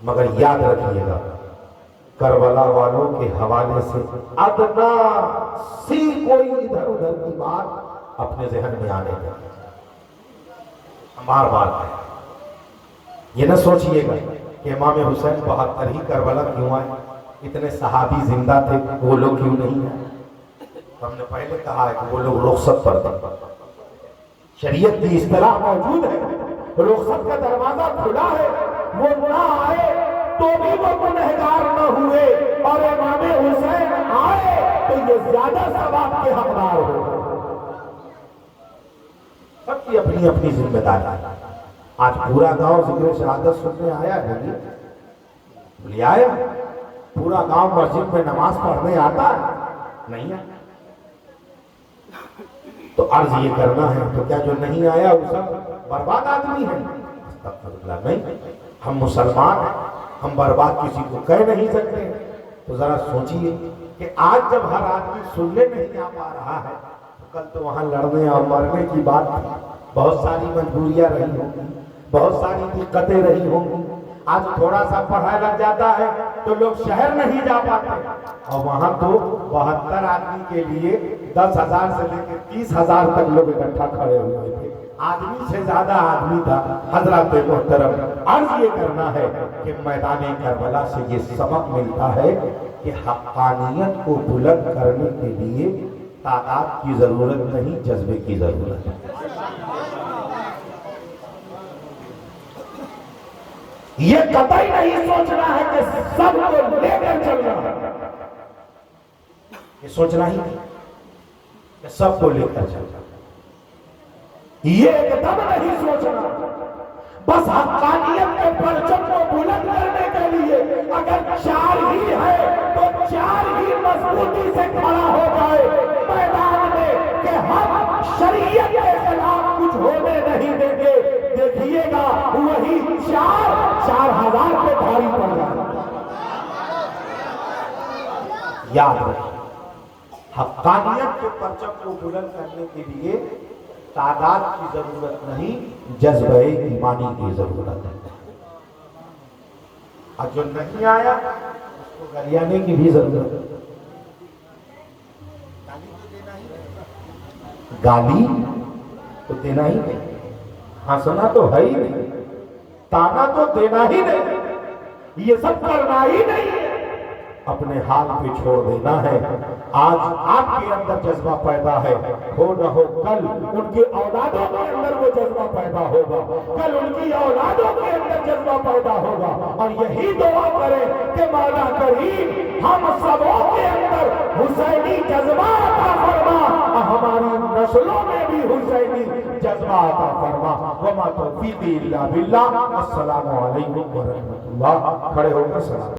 مگر یاد رکھیے گا کربلا والوں کے حوالے سے ادنا سی کوئی ادھر ادھر کی بات اپنے ذہن میں آنے دیں۔ بار بار یہ نہ سوچئے گا کہ امام حسین 72 ہی کربلا کیوں آئے، اتنے صحابی زندہ تھے، وہ لوگ کیوں نہیں آئے؟ ہم نے پہلے کہا ہے کہ وہ لوگ رخصت پر تھے، شریعت کی اصطلاح موجود ہے، رخصت کا دروازہ کھلا ہے، وہ نہ آئے تو بھی وہ گنہگار نہ ہوئے، اور امام حسین آئے تو یہ زیادہ ثواب کے حقدار ہو۔ سب کی اپنی اپنی ذمہ داری۔ آج پورا گاؤں ذکر شہادت سننے آیا ہے، بولیے آیا؟ پورا گاؤں مسجد میں نماز پڑھنے آتا ہے؟ نہیں آیا۔ تو عرض یہ کرنا ہے، تو کیا جو نہیں آیا وہ سب برباد آدمی ہے؟ استغفراللہ، نہیں، ہم مسلمان ہیں، ہم برباد کسی کو کہہ نہیں سکتے۔ تو ذرا سوچئے کہ آج جب ہر آدمی سننے نہیں آ پا رہا ہے، تو کل تو وہاں لڑنے اور مرنے کی بات تھی، بہت ساری مجبوریاں رہی ہوں گی، بہت ساری دقتیں رہی ہوں گی۔ آج تھوڑا سا پڑھا لگ جاتا ہے تو لوگ شہر نہیں جا پاتے، اور وہاں تو 72 آدمی کے لیے 10,000 سے لے کے 30,000 تک لوگ اکٹھا کھڑے ہوئے تھے، آدمی سے زیادہ آدمی تھا۔ حضرات محترم، عرض یہ کرنا ہے کہ میدان کربلا سے یہ سبق ملتا ہے کہ حقانیت کو بلند کرنے کے لیے تعداد کی ضرورت نہیں، جذبے کی ضرورت ہے۔ یہ قطعی نہیں سوچنا ہے کہ سب کو لے کر چلنا ہے، یہ سوچنا ہی نہیں کہ سب کو لے کر چلنا، یہ ایک دم نہیں سوچنا۔ بس حقانیت کے پرچم کو بلند کرنے کے لیے اگر 4 ہی ہے تو 4 ہی مضبوطی سے کھڑا ہو جائے میدان میں کہ ہم شریعت کے خلاف کچھ ہونے نہیں دیں گے۔ دیکھیے گا وہی 4,000 پہ بھاری پڑ جائے۔ یاد رکھیں، حقانیت کے پرچم کو بلند کرنے کے لیے تعداد کی ضرورت نہیں، جذبہ ایمانی کی ضرورت ہے۔ اور جو نہیں آیا اس کو گریانے کی بھی ضرورت ہے۔ گالی تو دینا ہی نہیں، ہنسنا تو ہے ہی نہیں، تانا تو دینا ہی نہیں، یہ سب کرنا ہی نہیں ہے، اپنے حال پہ چھوڑ دینا ہے۔ آج آپ کے اندر جذبہ پیدا ہے، ہو نہ ہو کل ان کی اولادوں کے اندر وہ جذبہ پیدا ہوگا، کل ان کی اولادوں کے اندر جذبہ پیدا ہوگا، اور یہی دعا کریں کہ مولا کریم ہم سبوں کے اندر حسینی جذبہ عطا فرما، ہماری نسلوں میں بھی حسینی جذبہ عطا فرما۔ وما توفیقی الا باللہ۔ السلام علیکم ورحمۃ اللہ۔ کھڑے ہو کر سلام۔